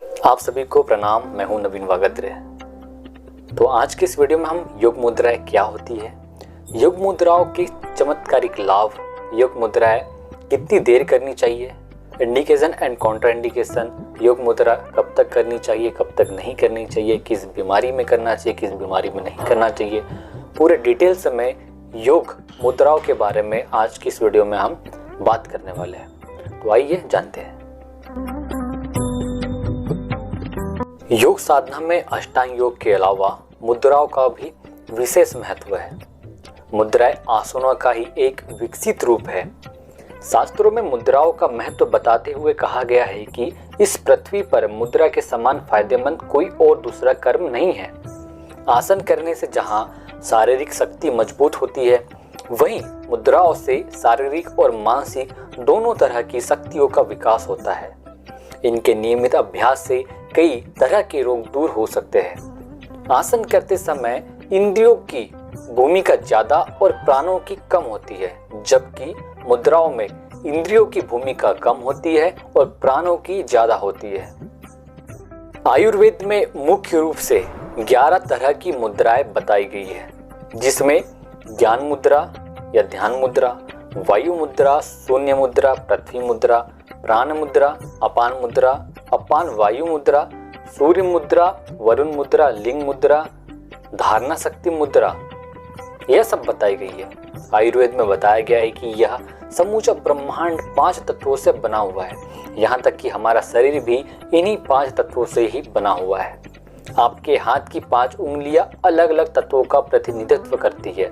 आप सभी को प्रणाम। मैं हूं नवीन वागद्रे। तो आज के इस वीडियो में हम योग मुद्राएं क्या होती है, योग मुद्राओं के चमत्कारिक लाभ, योग मुद्राएं कितनी देर करनी चाहिए, इंडिकेशन एंड कॉन्ट्राइंडिकेशन, योग मुद्रा कब तक करनी चाहिए, कब तक नहीं करनी चाहिए, किस बीमारी में करना चाहिए, किस बीमारी में नहीं करना चाहिए, पूरे डिटेल्स में योग मुद्राओं के बारे में आज की इस वीडियो में हम बात करने वाले हैं। तो आइए जानते हैं। योग साधना में अष्टांग योग के अलावा मुद्राओं का भी विशेष महत्व है। मुद्राएं आसनों का ही एक विकसित रूप है। शास्त्रों में मुद्राओं का महत्व बताते हुए कहा गया है कि इस पृथ्वी पर मुद्रा के समान फायदेमंद कोई और दूसरा कर्म नहीं है। आसन करने से जहां शारीरिक शक्ति मजबूत होती है, वहीं मुद्राओं से शारीरिक और मानसिक दोनों तरह की शक्तियों का विकास होता है। इनके नियमित अभ्यास से कई तरह के रोग दूर हो सकते हैं। आसन करते समय इंद्रियों की भूमिका ज्यादा और प्राणों की कम होती है, जबकि मुद्राओं में इंद्रियों की भूमिका कम होती है और प्राणों की ज्यादा होती है। आयुर्वेद में मुख्य रूप से 11 तरह की मुद्राएं बताई गई है, जिसमें ज्ञान मुद्रा या ध्यान मुद्रा, वायु मुद्रा, शून्य मुद्रा, पृथ्वी मुद्रा, प्राण मुद्रा, अपान मुद्रा, अपान वायु मुद्रा, सूर्य मुद्रा, वरुण मुद्रा, लिंग मुद्रा, धारणा शक्ति मुद्रा, यह सब बताई गई है। आयुर्वेद में बताया गया है कि यह समूचा ब्रह्मांड 5 तत्वों से बना हुआ है। यहाँ तक कि हमारा शरीर भी इन्हीं 5 तत्वों से ही बना हुआ है। आपके हाथ की 5 उंगलियां अलग अलग तत्वों का प्रतिनिधित्व करती है।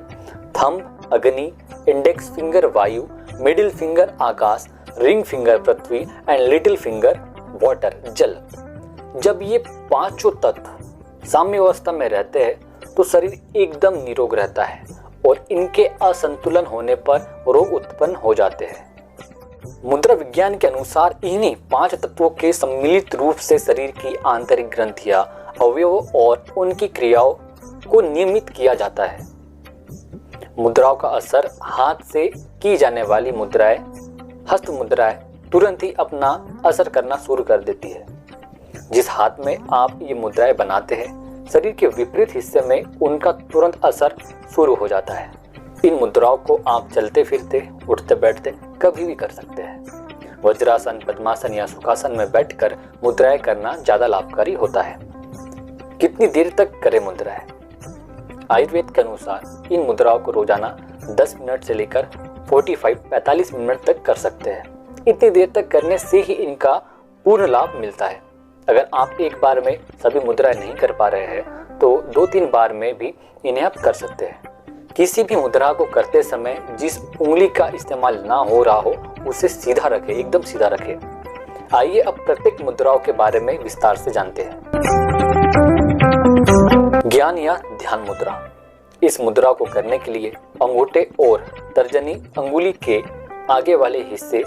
थंब अग्नि, इंडेक्स फिंगर वायु, middle finger Akash, ring finger Prithvi and little finger water जल। जब ये 5 तत्व साम्य अवस्था में रहते हैं तो शरीर एकदम निरोग रहता है और इनके असंतुलन होने पर रोग उत्पन्न हो जाते हैं। मुद्रा विज्ञान के अनुसार इन्हीं 5 तत्वों के सम्मिलित रूप से शरीर की आंतरिक ग्रंथियां, अवयवों और उनकी क्रियाओं को नियमित किया जाता है। मुद्राओं का असर हाथ से की जाने वाली मुद्राएं, हस्त मुद्राएं तुरंत ही अपना असर करना शुरू कर देती है। जिस हाथ में आप ये मुद्राएं बनाते हैं, शरीर के विपरीत हिस्से में उनका तुरंत असर शुरू हो जाता है। इन मुद्राओं को आप चलते फिरते, उठते बैठते कभी भी कर सकते हैं। वज्रासन, पद्मासन या सुखासन में बैठकर मुद्राएं करना ज्यादा लाभकारी होता है। कितनी देर तक करें मुद्राएं? आयुर्वेद के अनुसार इन मुद्राओं को रोजाना 10 मिनट से लेकर 45 मिनट तक कर सकते हैं। इतनी देर तक करने से ही इनका पूर्ण लाभ मिलता है। अगर आप एक बार में सभी मुद्राएं नहीं कर पा रहे हैं तो 2-3 बार में भी इन्हें आप कर सकते हैं। किसी भी मुद्रा को करते समय जिस उंगली का इस्तेमाल ना हो रहा हो उसे सीधा रखें, एकदम सीधा रखें। आइए अब प्रत्येक मुद्राओं के बारे में विस्तार से जानते हैं। ज्ञान या ध्यान मुद्रा। इस मुद्रा को करने के लिए अंगूठे और तर्जनी अंगुली के आगे वाले हिस्से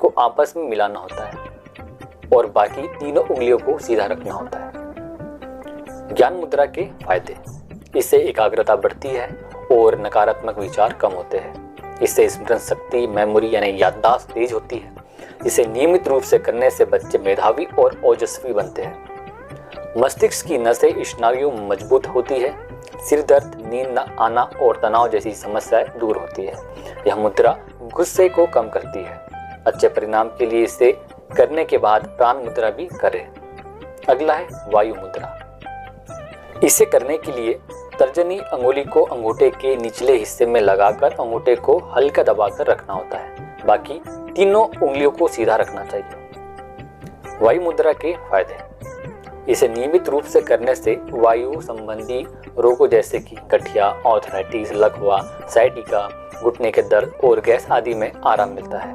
को आपस में मिलाना होता है और बाकी तीनों उंगलियों को सीधा रखना होता है। ज्ञान मुद्रा के फायदे। इससे एकाग्रता बढ़ती है और नकारात्मक विचार कम होते हैं। इससे स्मरण शक्ति, मेमोरी यानी याददाश्त तेज होती है। इसे नियमित रूप से करने से बच्चे मेधावी और ओजस्वी बनते हैं। मस्तिष्क की नसें, स्नायु मजबूत होती है। सिर दर्द, नींद न आना और तनाव जैसी समस्याएं दूर होती है। यह मुद्रा गुस्से को कम करती है। अच्छे परिणाम के लिए इसे करने के बाद प्राण मुद्रा भी करें। अगला है वायु मुद्रा। इसे करने के लिए तर्जनी अंगुली को अंगूठे के निचले हिस्से में लगाकर अंगूठे को हल्का दबाकर रखना होता है। बाकी तीनों उंगलियों को सीधा रखना चाहिए। वायु मुद्रा के फायदे। इसे नियमित रूप से करने से वायु संबंधी रोगों जैसे कि गठिया, आर्थराइटिस, लकवा, साइटिका, घुटने के दर्द और गैस आदि में आराम मिलता है।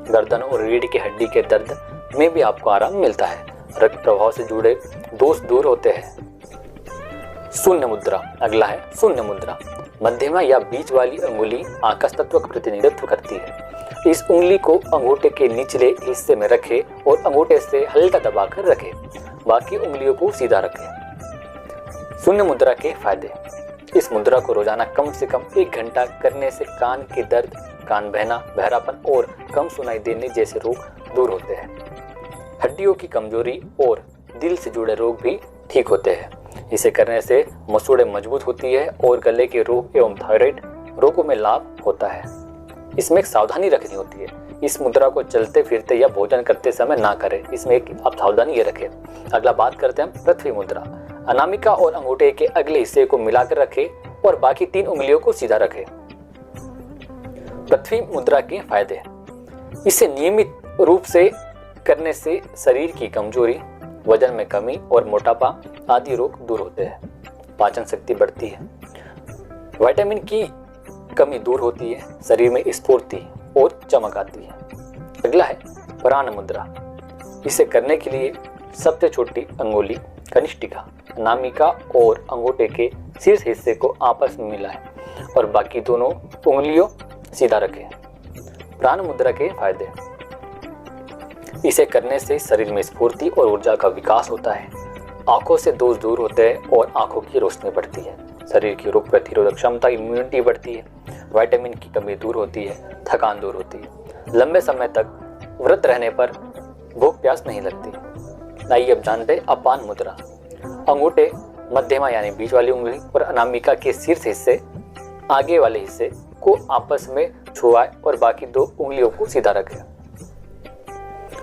गर्दन और रीढ़ की हड्डी के दर्द में भी आपको आराम मिलता है। रक्त प्रवाह से जुड़े दोष दूर होते हैं। शून्य मुद्रा। अगला है शून्य मुद्रा। मध्यमा या बीच वाली अंगुली आकाश तत्व का प्रतिनिधित्व करती है। इस उंगली को अंगूठे के निचले हिस्से में रखें और अंगूठे से हल्का दबाकर रखें। बाकी उंगलियों को सीधा रखें। शून्य मुद्रा के फायदे। इस मुद्रा को रोजाना कम से कम 1 घंटा करने से कान के दर्द, कान बहना, बहरापन और कम सुनाई देने जैसे रोग दूर होते हैं। हड्डियों की कमजोरी और दिल से जुड़े रोग भी ठीक होते हैं। इसे करने से मसूड़े मजबूत होती है और गले के रोग एवं थायराइड रोगों में लाभ होता है। इसमें एक सावधानी रखनी होती है। इस मुद्रा को चलते फिरते या भोजन करते समय ना करें। इसमें एक आप सावधानी ये रखें। अगला बात करते हैं हम पृथ्वी मुद्रा। अनामिका और अंगूठे के अगले हिस्से को मिलाकर रखें और बाकी 3 उंगलियों को सीधा रखें। पृथ्वी मुद्रा के फायदे। इसे नियमित रूप से करने से शरीर की कमजोरी, वजन में कमी और मोटापा आदि रोग दूर होते हैं। पाचन शक्ति बढ़ती है, विटामिन की कमी दूर होती है, शरीर में स्फूर्ति और चमक आती है। अगला है प्राण मुद्रा। इसे करने के लिए सबसे छोटी अंगुली कनिष्ठिका, अनामिका और अंगूठे के शीर्ष हिस्से को आपस में मिलाएं और बाकी दोनों उंगलियों सीधा रखें। प्राण मुद्रा के फायदे। इसे करने से शरीर में स्फूर्ति और ऊर्जा का विकास होता है, आंखों से दोष दूर होते हैं और आंखों की रोशनी बढ़ती है, शरीर की रोग प्रतिरोधक क्षमता इम्यूनिटी बढ़ती है, विटामिन की कमी दूर होती है, थकान दूर होती है, लंबे समय तक व्रत रहने पर भूख प्यास नहीं लगती। आइए अब जानते हैं अपान मुद्रा। अंगूठे मध्यमा यानी बीच वाली उंगली और अनामिका के शीर्ष हिस्से आगे वाले हिस्से को आपस में छुआए और बाकी 2 उंगलियों को सीधा रखें।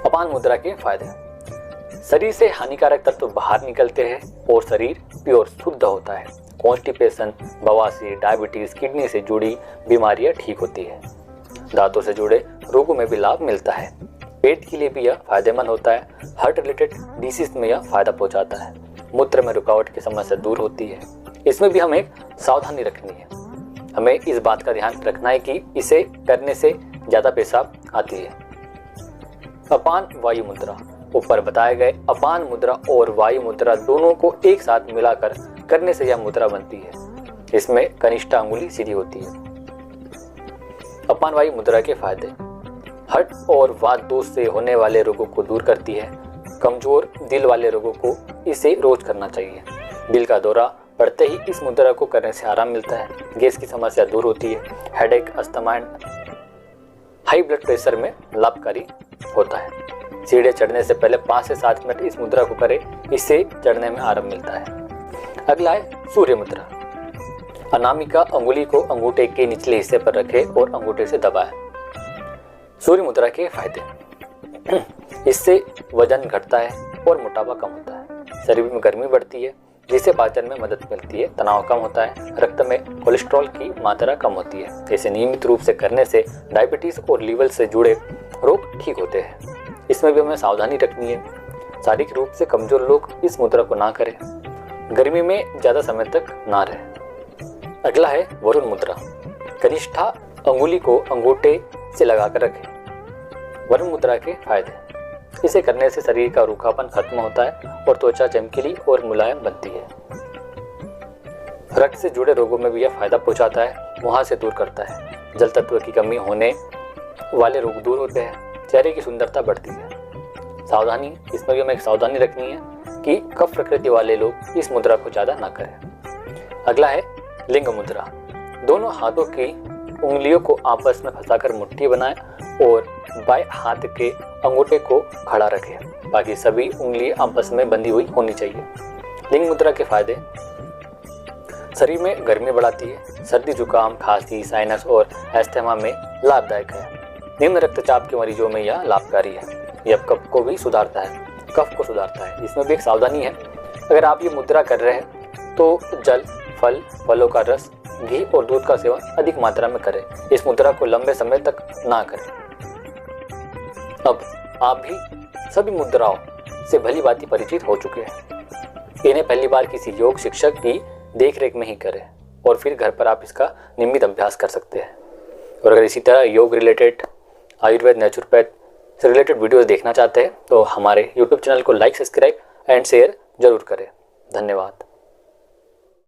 अपान मुद्रा के फायदे। शरीर से हानिकारक तत्व बाहर निकलते हैं और शरीर प्योर शुद्ध होता है। कॉन्स्टिपेशन, बवासीर, डायबिटीज, किडनी से जुड़ी बीमारियां ठीक होती है। दांतों से जुड़े रोगों में भी लाभ मिलता है। पेट के लिए भी यह फायदेमंद होता है। हार्ट रिलेटेड डिसीज में यह फायदा पहुंचाता है। मूत्र में रुकावट की समस्या दूर होती है। इसमें भी हमें सावधानी रखनी है। हमें इस बात का ध्यान रखना है कि इसे करने से ज्यादा पेशाब आती है। अपान वायु मुद्रा। ऊपर बताए गए अपान मुद्रा और वायु मुद्रा दोनों को एक साथ मिलाकर करने से यह मुद्रा बनती है। इसमें कनिष्ठ अंगुली सीधी होती है। अपान वायु मुद्रा के फायदे। हार्ट और वात दोष से होने वाले रोगों को दूर करती है। कमजोर दिल वाले रोगों को इसे रोज करना चाहिए। दिल का दौरा पड़ते ही इस मुद्रा को करने से आराम मिलता है। गैस की समस्या दूर होती है। Headache, asthma, high blood pressure में लाभकारी होता है। सीढ़ियाँ चढ़ने से पहले 5 से 7 मिनट इस मुद्रा को करें, इससे चढ़ने में आराम मिलता है। अगला है सूर्य मुद्रा। अनामिका अंगुली को अंगूठे के निचले हिस्से पर रखें और अंगूठे से दबाएं। सूर्य मुद्रा के फायदे। इससे वजन घटता है और मोटापा कम होता है। शरीर में गर्मी बढ़ती है, जिससे पाचन में मदद मिलती है। तनाव कम होता है। रक्त में कोलेस्ट्रॉल की मात्रा कम होती है। इसे नियमित रूप से करने से डायबिटीज और लीवर से जुड़े रोग ठीक होते हैं। इसमें भी हमें सावधानी रखनी है। शारीरिक रूप से कमजोर लोग इस मुद्रा को ना करें। गर्मी में ज्यादा समय तक ना रहे। अगला है वरुण मुद्रा। कनिष्ठा अंगुली को अंगूठे से लगाकर रखें। वरुण मुद्रा के फायदे। इसे करने से शरीर का रूखापन खत्म होता है और त्वचा चमकीली और मुलायम बनती है। रक्त से जुड़े रोगों में भी यह फायदा पहुंचाता है। मुहां से दूर करता है। जल तत्व की कमी होने वाले रोग दूर होते हैं। चेहरे की सुंदरता बढ़ती है। सावधानी, इसमें भी हमें एक सावधानी रखनी है कि कफ प्रकृति वाले लोग इस मुद्रा को ज्यादा ना करें। अगला है लिंग मुद्रा। दोनों हाथों की उंगलियों को आपस में फंसाकर मुट्ठी बनाएं और बाएं हाथ के अंगूठे को खड़ा रखें। बाकी सभी उंगली आपस में बंधी हुई होनी चाहिए। लिंग मुद्रा के फायदे। शरीर में गर्मी बढ़ाती है। सर्दी, जुकाम, खांसी, साइनस और अस्थमा में लाभदायक है। निम्न रक्तचाप के मरीजों में यह लाभकारी है। यह कफ को भी सुधारता है, कफ को सुधारता है। इसमें भी एक सावधानी है। अगर आप ये मुद्रा कर रहे हैं तो जल, फल, फलों का रस, घी और दूध का सेवन अधिक मात्रा में करें। इस मुद्रा को लंबे समय तक ना करें। अब आप भी सभी मुद्राओं से भली भांति परिचित हो चुके हैं। इन्हें पहली बार किसी योग शिक्षक की देखरेख में ही करें और फिर घर पर आप इसका नियमित अभ्यास कर सकते हैं। और अगर इसी तरह योग रिलेटेड, आयुर्वेद, नेचुरोपैथ से रिलेटेड वीडियोस देखना चाहते हैं तो हमारे YouTube चैनल को लाइक, सब्सक्राइब एंड शेयर जरूर करें। धन्यवाद।